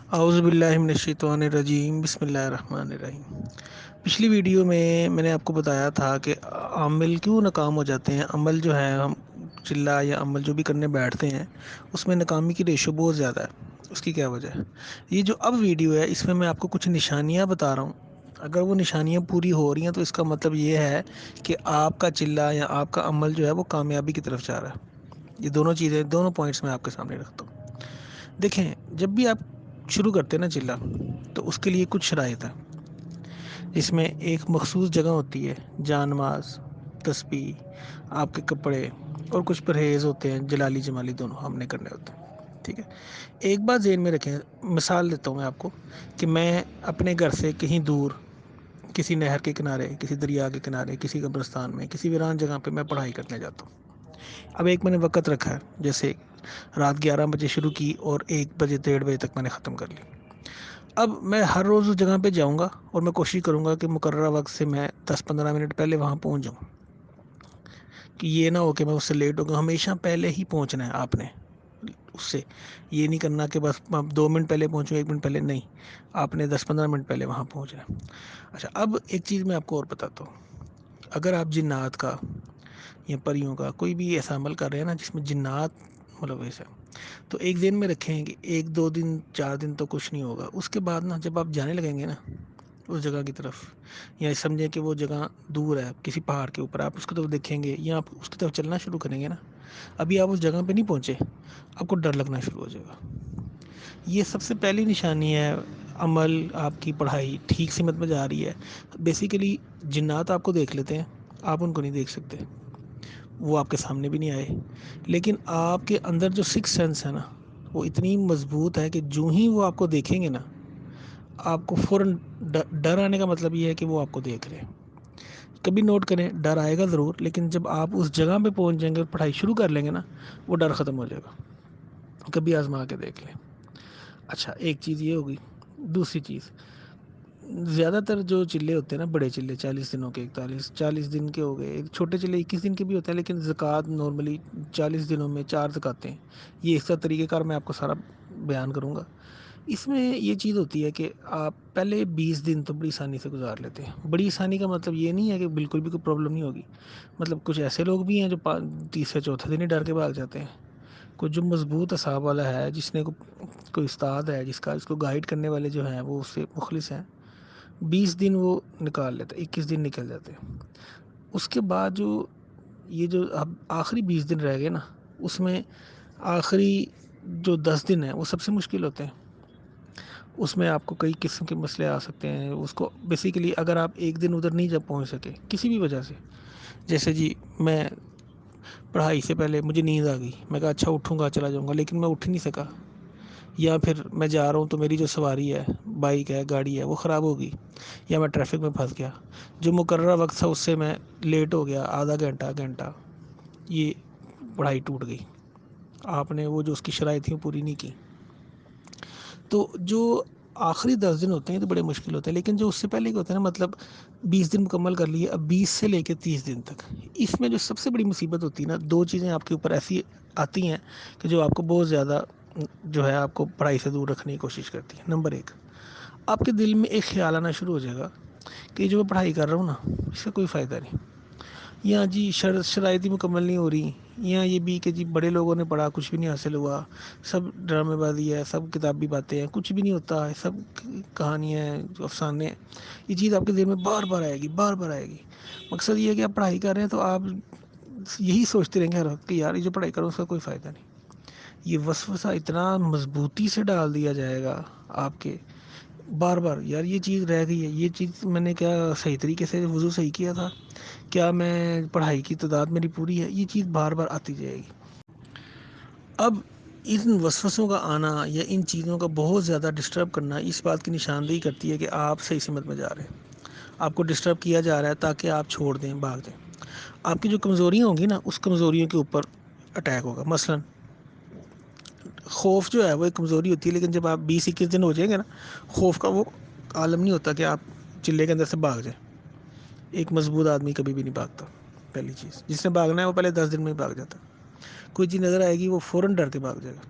اعوذ باللہ من الشیطان الرجیم، بسم اللہ الرحمن الرحیم۔ پچھلی ویڈیو میں نے آپ کو بتایا تھا کہ عمل کیوں ناکام ہو جاتے ہیں۔ عمل جو ہے، ہم چلہ یا عمل جو بھی کرنے بیٹھتے ہیں اس میں ناکامی کی ریشو بہت زیادہ ہے۔ اس کی کیا وجہ ہے؟ یہ جو اب ویڈیو ہے اس میں آپ کو کچھ نشانیاں بتا رہا ہوں۔ اگر وہ نشانیاں پوری ہو رہی ہیں تو اس کا مطلب یہ ہے کہ آپ کا چلہ یا آپ کا عمل جو ہے وہ کامیابی کی طرف جا رہا ہے۔ یہ دونوں چیزیں، دونوں پوائنٹس میں آپ کے سامنے رکھتا ہوں۔ دیکھیں، جب بھی آپ شروع کرتے ہیں نا چلہ، تو اس کے لیے کچھ شرائط ہے۔ اس میں ایک مخصوص جگہ ہوتی ہے، جان نماز، تسبیح، آپ کے کپڑے، اور کچھ پرہیز ہوتے ہیں، جلالی جمالی دونوں ہم نے کرنے ہوتے ہیں۔ ٹھیک ہے، ایک بات ذہن میں رکھیں، مثال دیتا ہوں میں آپ کو کہ میں اپنے گھر سے کہیں دور، کسی نہر کے کنارے، کسی دریا کے کنارے، کسی قبرستان میں، کسی ویران جگہ پہ میں پڑھائی کرنے جاتا ہوں۔ اب ایک میں نے وقت رکھا ہے، جیسے رات 11 بجے شروع کی اور 1 بجے 1:30 بجے تک میں نے ختم کر لی۔ اب میں ہر روز اس جگہ پہ جاؤں گا اور میں کوشش کروں گا کہ مقررہ وقت سے میں 10-15 منٹ پہلے وہاں پہنچ جاؤں، کہ یہ نہ ہو کہ میں اس سے لیٹ ہو گیا۔ ہمیشہ پہلے ہی پہنچنا ہے آپ نے، اس سے یہ نہیں کرنا کہ بس 2 منٹ پہلے پہنچوں، 1 منٹ پہلے نہیں، آپ نے 10-15 منٹ پہلے وہاں پہنچنا ہے۔ اچھا، اب ایک چیز میں آپ کو اور بتاتا ہوں۔ اگر آپ جنات کا یا پریوں کا کوئی بھی ایسا عمل کر رہے ہیں نا جس میں جنات ملوث ہے، تو ایک ذہن میں رکھیں کہ 1-2 دن 4 دن تو کچھ نہیں ہوگا۔ اس کے بعد نا جب آپ جانے لگیں گے نا اس جگہ کی طرف، یا سمجھیں کہ وہ جگہ دور ہے کسی پہاڑ کے اوپر، آپ اس کی طرف دیکھیں گے یا آپ اس کی طرف چلنا شروع کریں گے نا، ابھی آپ اس جگہ پہ نہیں پہنچے، آپ کو ڈر لگنا شروع ہو جائے گا۔ یہ سب سے پہلی نشانی ہے، عمل آپ کی پڑھائی ٹھیک سمت میں جا رہی ہے۔ بیسیکلی جنات آپ کو دیکھ لیتے ہیں، آپ ان کو نہیں دیکھ سکتے، وہ آپ کے سامنے بھی نہیں آئے، لیکن آپ کے اندر جو سکس سینس ہے نا وہ اتنی مضبوط ہے کہ جو ہی وہ آپ کو دیکھیں گے نا، آپ کو فوراً ڈر آنے کا مطلب یہ ہے کہ وہ آپ کو دیکھ رہے ہیں۔ کبھی نوٹ کریں، ڈر آئے گا ضرور، لیکن جب آپ اس جگہ پہ پہنچ جائیں گے اور پڑھائی شروع کر لیں گے نا، وہ ڈر ختم ہو جائے گا۔ کبھی آزما کے دیکھ لیں۔ اچھا، ایک چیز یہ ہوگی۔ دوسری چیز، زیادہ تر جو چلے ہوتے ہیں نا، بڑے چلے 40 دنوں کے، 41 40 دن کے ہو گئے، ایک چھوٹے چلے 21 دن کے بھی ہوتے ہیں، لیکن زکوٰۃ نارملی 40 دنوں میں 4 زکاتیں ہیں۔ یہ اس کا طریقہ کار میں آپ کو سارا بیان کروں گا۔ اس میں یہ چیز ہوتی ہے کہ آپ پہلے 20 دن تو بڑی آسانی سے گزار لیتے ہیں۔ بڑی آسانی کا مطلب یہ نہیں ہے کہ بالکل بھی کوئی پرابلم نہیں ہوگی، مطلب کچھ ایسے لوگ بھی ہیں جو تیسرے چوتھے دن ہی ڈر کے بھاگ جاتے ہیں۔ کچھ جو مضبوط اعصاب والا ہے، جس نے کوئی استاد ہے، اس کو گائیڈ کرنے والے جو ہیں وہ اس سے مخلص ہیں، 20 دن وہ نکال لیتے، 21 دن نکل جاتے ہیں۔ اس کے بعد یہ جو اب آخری 20 دن رہ گئے نا، اس میں آخری جو 10 دن ہیں وہ سب سے مشکل ہوتے ہیں۔ اس میں آپ کو کئی قسم کے مسئلے آ سکتے ہیں۔ اس کو بیسیکلی اگر آپ ایک دن ادھر نہیں جب پہنچ سکے کسی بھی وجہ سے، جیسے جی میں پڑھائی سے پہلے مجھے نیند آ گئی، میں کہا اچھا اٹھوں گا چلا جاؤں گا، لیکن میں اٹھ نہیں سکا، یا پھر میں جا رہا ہوں تو میری جو سواری ہے، بائک ہے، گاڑی ہے، وہ خراب ہو گئی، یا میں ٹریفک میں پھنس گیا، جو مقررہ وقت تھا اس سے میں لیٹ ہو گیا آدھا گھنٹہ، یہ پڑھائی ٹوٹ گئی۔ آپ نے وہ جو اس کی شرائط تھیں وہ پوری نہیں کی۔ تو جو آخری 10 دن ہوتے ہیں تو بڑے مشکل ہوتے ہیں، لیکن جو اس سے پہلے کے ہوتے ہیں نا، مطلب 20 دن مکمل کر لیے، اب 20 سے لے کے 30 دن تک، اس میں جو سب سے بڑی مصیبت ہوتی ہے نا، 2 چیزیں آپ کے اوپر ایسی آتی ہیں کہ جو آپ کو بہت زیادہ جو ہے آپ کو پڑھائی سے دور رکھنے کی کوشش کرتی ہے۔ نمبر 1، آپ کے دل میں ایک خیال آنا شروع ہو جائے گا کہ جو میں پڑھائی کر رہا ہوں نا، اس سے کوئی فائدہ نہیں، یا جی شرائط ہی مکمل نہیں ہو رہی، یا یہ بھی کہ جی بڑے لوگوں نے پڑھا کچھ بھی نہیں حاصل ہوا، سب ڈرامے بازی ہے، سب کتابی باتیں ہیں، کچھ بھی نہیں ہوتا ہے، سب کہانیاں ہیں، افسانے ہیں۔ یہ چیز آپ کے ذہن میں بار بار آئے گی، بار بار آئے گی۔ مقصد یہ ہے کہ آپ پڑھائی کر رہے ہیں تو آپ یہی سوچتے رہیں گے ہر وقت کہ یار یہ جو پڑھائی کروں اس کا کوئی فائدہ نہیں۔ یہ وسوسہ اتنا مضبوطی سے ڈال دیا جائے گا آپ کے، بار بار، یار یہ چیز رہ گئی ہے، یہ چیز میں نے کیا صحیح طریقے سے وضو صحیح کیا تھا، کیا میں پڑھائی کی تعداد میری پوری ہے، یہ چیز بار بار آتی جائے گی۔ اب ان وسوسوں کا آنا یا ان چیزوں کا بہت زیادہ ڈسٹرب کرنا اس بات کی نشاندہی کرتی ہے کہ آپ صحیح سمت میں جا رہے ہیں، آپ کو ڈسٹرب کیا جا رہا ہے تاکہ آپ چھوڑ دیں، بھاگ دیں۔ آپ کی جو کمزوریاں ہوں گی نا، اس کمزوریوں کے اوپر اٹیک ہوگا۔ مثلا خوف جو ہے وہ ایک کمزوری ہوتی ہے، لیکن جب آپ 20-21 دن ہو جائیں گے نا، خوف کا وہ عالم نہیں ہوتا کہ آپ چلے کے اندر سے بھاگ جائیں۔ ایک مضبوط آدمی کبھی بھی نہیں بھاگتا۔ پہلی چیز، جس نے بھاگنا ہے وہ پہلے 10 دن میں ہی بھاگ جاتا ہے۔ کوئی چیز نظر آئے گی وہ فوراً ڈر کے بھاگ جائے گا۔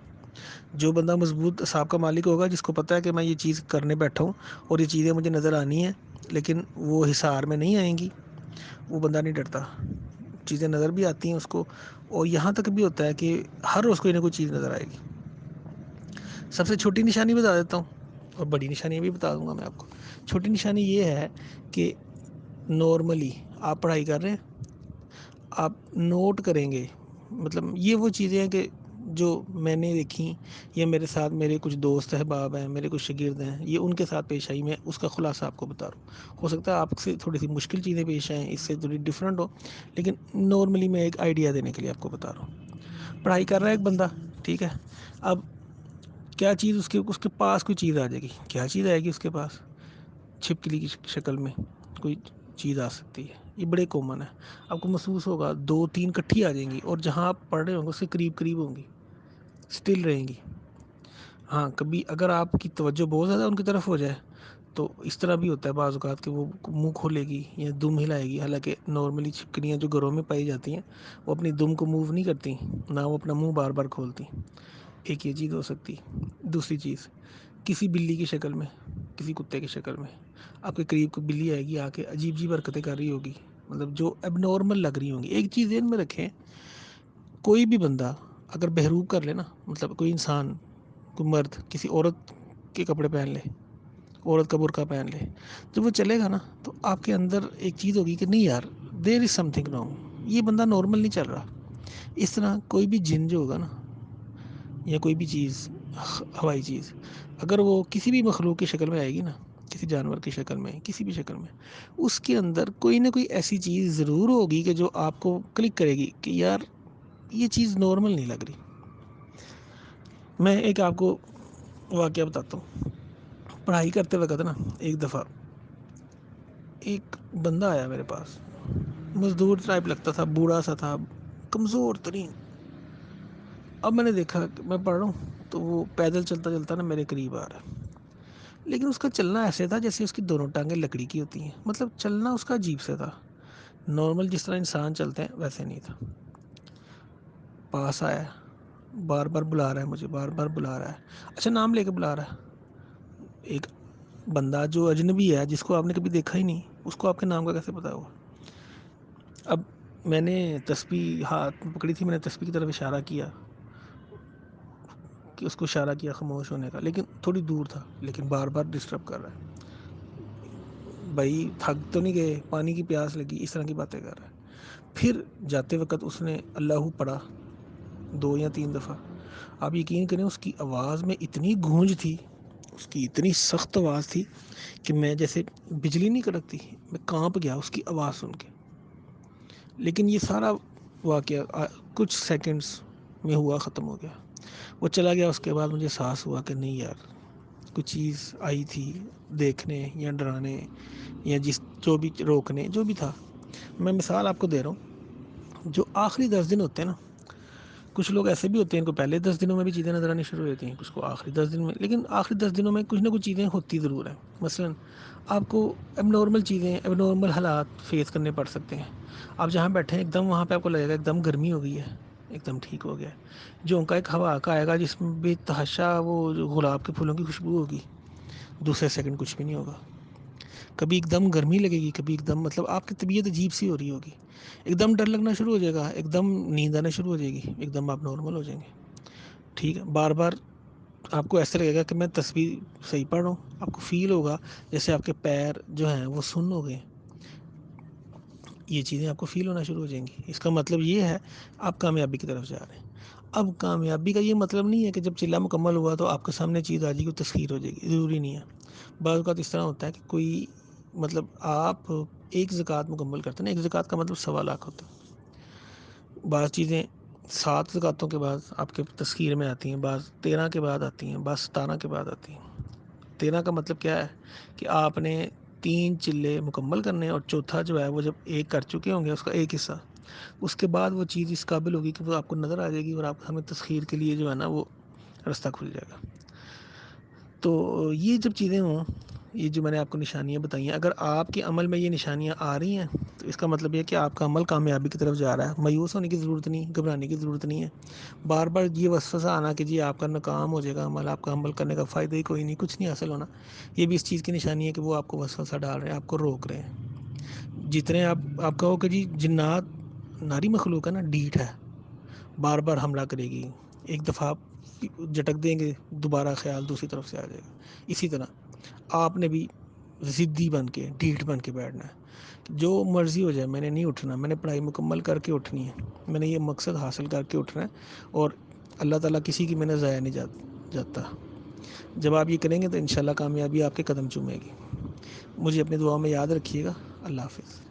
جو بندہ مضبوط اعصاب کا مالک ہوگا، جس کو پتہ ہے کہ میں یہ چیز کرنے بیٹھا ہوں اور یہ چیزیں مجھے نظر آنی ہیں لیکن وہ حصار میں نہیں آئیں گی، وہ بندہ نہیں ڈرتا۔ چیزیں نظر بھی آتی ہیں اس کو، اور یہاں تک بھی ہوتا ہے کہ ہر روز کوئی نہ کوئی چیز نظر آئے گی۔ سب سے چھوٹی نشانی بتا دیتا ہوں، اور بڑی نشانی بھی بتا دوں گا میں آپ کو۔ چھوٹی نشانی یہ ہے کہ نارملی آپ پڑھائی کر رہے ہیں، آپ نوٹ کریں گے، مطلب یہ وہ چیزیں ہیں کہ جو میں نے دیکھی یا میرے ساتھ میرے کچھ دوست احباب ہیں، میرے کچھ شاگرد ہیں، یہ ان کے ساتھ پیش آئی، میں اس کا خلاصہ آپ کو بتا رہا ہوں۔ ہو سکتا ہے آپ سے تھوڑی سی مشکل چیزیں پیش آئیں، اس سے تھوڑی ڈفرینٹ ہو، لیکن نارملی میں ایک آئیڈیا دینے کے لیے آپ کو بتا رہا ہوں۔ پڑھائی کر رہا ہے ایک بندہ، ٹھیک ہے، اب کیا چیز اس کے پاس کوئی چیز آ جائے گی، کیا چیز آئے گی اس کے پاس؟ چھپکلی کی شکل میں کوئی چیز آ سکتی ہے، یہ بڑے کامن ہے۔ آپ کو محسوس ہوگا 2-3 کٹھی آ جائیں گی، اور جہاں آپ پڑھ رہے ہوں گے اس کے قریب قریب ہوں گی، سٹل رہیں گی۔ ہاں، کبھی اگر آپ کی توجہ بہت زیادہ ان کی طرف ہو جائے تو اس طرح بھی ہوتا ہے بعض اوقات کہ وہ منہ کھولے گی یا دم ہلائے گی، حالانکہ نارملی چھپکلیاں جو گھروں میں پائی جاتی ہیں وہ اپنی دم کو موو نہیں کرتی، نہ وہ اپنا منہ بار بار کھولتی۔ ایک یہ چیز ہو سکتی۔ دوسری چیز، کسی بلی کی شکل میں، کسی کتے کی شکل میں آپ کے قریب کو بلی آئے گی، آ کے عجیب عجیب حرکتیں کر رہی ہوگی، مطلب جو اب نارمل لگ رہی ہوں گی۔ ایک چیز ذہن میں رکھیں، کوئی بھی بندہ اگر بہروب کر لے نا، مطلب کوئی انسان، کوئی مرد کسی عورت کے کپڑے پہن لے، عورت کا برقع پہن لے، جب وہ چلے گا نا تو آپ کے اندر ایک چیز ہوگی کہ نہیں یار، دیر از سم تھنگ رانگ، یہ بندہ نارمل نہیں چل رہا۔ اس طرح کوئی بھی جن جو ہوگا نا، یا کوئی بھی چیز، ہوائی چیز، اگر وہ کسی بھی مخلوق کی شکل میں آئے گی نا، کسی جانور کی شکل میں، کسی بھی شکل میں، اس کے اندر کوئی نہ کوئی ایسی چیز ضرور ہوگی کہ جو آپ کو کلک کرے گی کہ یار یہ چیز نارمل نہیں لگ رہی۔ میں ایک آپ کو واقعہ بتاتا ہوں۔ پڑھائی کرتے وقت نا ایک دفعہ ایک بندہ آیا میرے پاس، مزدور ٹائپ لگتا تھا، بوڑھا سا تھا، کمزور ترین۔ اب میں نے دیکھا کہ میں پڑھ رہا ہوں تو وہ پیدل چلتا چلتا نا میرے قریب آ رہا ہے، لیکن اس کا چلنا ایسے تھا جیسے اس کی دونوں ٹانگیں لکڑی کی ہوتی ہیں، مطلب چلنا اس کا عجیب سے تھا، نارمل جس طرح انسان چلتے ہیں ویسے نہیں تھا۔ پاس آیا، بار بار بلا رہا ہے مجھے، بار بار بلا رہا ہے، اچھا نام لے کے بلا رہا ہے۔ ایک بندہ جو اجنبی ہے، جس کو آپ نے کبھی دیکھا ہی نہیں، اس کو آپ کے نام کا کیسے پتا ہوگا؟ اب میں نے تسبیح ہاتھ میں پکڑی تھی، میں نے تسبیح کی طرف اشارہ کیا کہ اس کو اشارہ کیا خاموش ہونے کا، لیکن تھوڑی دور تھا، لیکن بار بار ڈسٹرب کر رہا ہے۔ بھائی تھک تو نہیں گئے، پانی کی پیاس لگی، اس طرح کی باتیں کر رہا ہے۔ پھر جاتے وقت اس نے اللہ پڑھا 2 یا 3 دفعہ۔ آپ یقین کریں اس کی آواز میں اتنی گونج تھی، اس کی اتنی سخت آواز تھی کہ میں جیسے بجلی نہیں کڑکتی، میں کانپ گیا اس کی آواز سن کے۔ لیکن یہ سارا واقعہ کچھ سیکنڈز میں ہوا ختم ہو گیا۔ وہ چلا گیا، اس کے بعد مجھے احساس ہوا کہ نہیں یار، کچھ چیز آئی تھی دیکھنے یا ڈرانے یا جو بھی روکنے، جو بھی تھا۔ میں مثال آپ کو دے رہا ہوں، جو آخری 10 دن ہوتے ہیں نا، کچھ لوگ ایسے بھی ہوتے ہیں ان کو پہلے 10 دنوں میں بھی چیزیں نظر آنی شروع ہو جاتی ہیں، کچھ کو آخری 10 دن میں، لیکن آخری 10 دنوں میں کچھ نہ کچھ چیزیں ہوتی ضرور ہیں۔ مثلا آپ کو اب نارمل چیزیں، اب نارمل حالات فیس کرنے پڑ سکتے ہیں۔ آپ جہاں بیٹھے ہیں ایک دم وہاں پہ آپ کو لگے گا ایک دم گرمی ہو گئی ہے، ایک دم ٹھیک ہو گیا، جو ان کا ایک ہوا کا آئے گا جس میں بے تحاشا وہ گلاب کے پھولوں کی خوشبو ہوگی، دوسرے سیکنڈ کچھ بھی نہیں ہوگا۔ کبھی ایک دم گرمی لگے گی، کبھی ایک دم مطلب آپ کی طبیعت عجیب سی ہو رہی ہوگی، ایک دم ڈر لگنا شروع ہو جائے گا، ایک دم نیند آنا شروع ہو جائے گی، ایک دم آپ نارمل ہو جائیں گے، ٹھیک ہے۔ بار بار آپ کو ایسا لگے گا کہ میں تصویر صحیح پڑھ رہا ہوں، آپ کو فیل ہوگا جیسے آپ کے پیر جو ہیں وہ سن ہو گئے، یہ چیزیں آپ کو فیل ہونا شروع ہو جائیں گی۔ اس کا مطلب یہ ہے آپ کامیابی کی طرف جا رہے ہیں۔ اب کامیابی کا یہ مطلب نہیں ہے کہ جب چلا مکمل ہوا تو آپ کے سامنے چیز آ جائے گی، تصویر ہو جائے گی، ضروری نہیں ہے۔ بعض اوقات اس طرح ہوتا ہے کہ کوئی مطلب آپ ایک زکوٰۃ مکمل کرتے ہیں نا، ایک زکوٰۃ کا مطلب 1.25 لاکھ ہوتا ہے۔ بعض چیزیں 7 زکوٰۃوں کے بعد آپ کے تذکیر میں آتی ہیں، بعض 13 کے بعد آتی ہیں، بعض 17 کے بعد آتی ہیں۔ 13 کا مطلب کیا ہے کہ آپ نے 3 چلے مکمل کرنے ہیں، اور چوتھا جو ہے وہ جب ایک کر چکے ہوں گے اس کا ایک حصہ، اس کے بعد وہ چیز اس قابل ہوگی کہ وہ آپ کو نظر آ جائے گی، اور آپ ہمیں تسخیر کے لیے جو ہے نا وہ رستہ کھل جائے گا۔ تو یہ جب چیزیں ہوں، یہ جو میں نے آپ کو نشانیاں بتائی ہیں، اگر آپ کے عمل میں یہ نشانیاں آ رہی ہیں تو اس کا مطلب یہ ہے کہ آپ کا عمل کامیابی کی طرف جا رہا ہے۔ مایوس ہونے کی ضرورت نہیں، گھبرانے کی ضرورت نہیں ہے۔ بار بار یہ وسوسہ آنا کہ جی آپ کا ناکام ہو جائے گا عمل، آپ کا عمل کرنے کا فائدہ ہی کوئی نہیں، کچھ نہیں حاصل ہونا، یہ بھی اس چیز کی نشانی ہے کہ وہ آپ کو وسوسہ ڈال رہے ہیں، آپ کو روک رہے ہیں۔ جتنے آپ کہو کہ جی جنات ناری مخلوق ہے نا، ڈیٹ ہے، بار بار حملہ کرے گی، ایک دفعہ جھٹک دیں گے دوبارہ خیال دوسری طرف سے آ جائے گا۔ اسی طرح آپ نے بھی ضدی بن کے، ڈھیٹ بن کے بیٹھنا ہے، جو مرضی ہو جائے میں نے نہیں اٹھنا، میں نے پڑھائی مکمل کر کے اٹھنی ہے، میں نے یہ مقصد حاصل کر کے اٹھنا ہے، اور اللہ تعالیٰ کسی کی میں نے ضائع نہیں جاتا۔ جب آپ یہ کریں گے تو انشاءاللہ کامیابی آپ کے قدم چومے گی۔ مجھے اپنی دعا میں یاد رکھیے گا۔ اللہ حافظ۔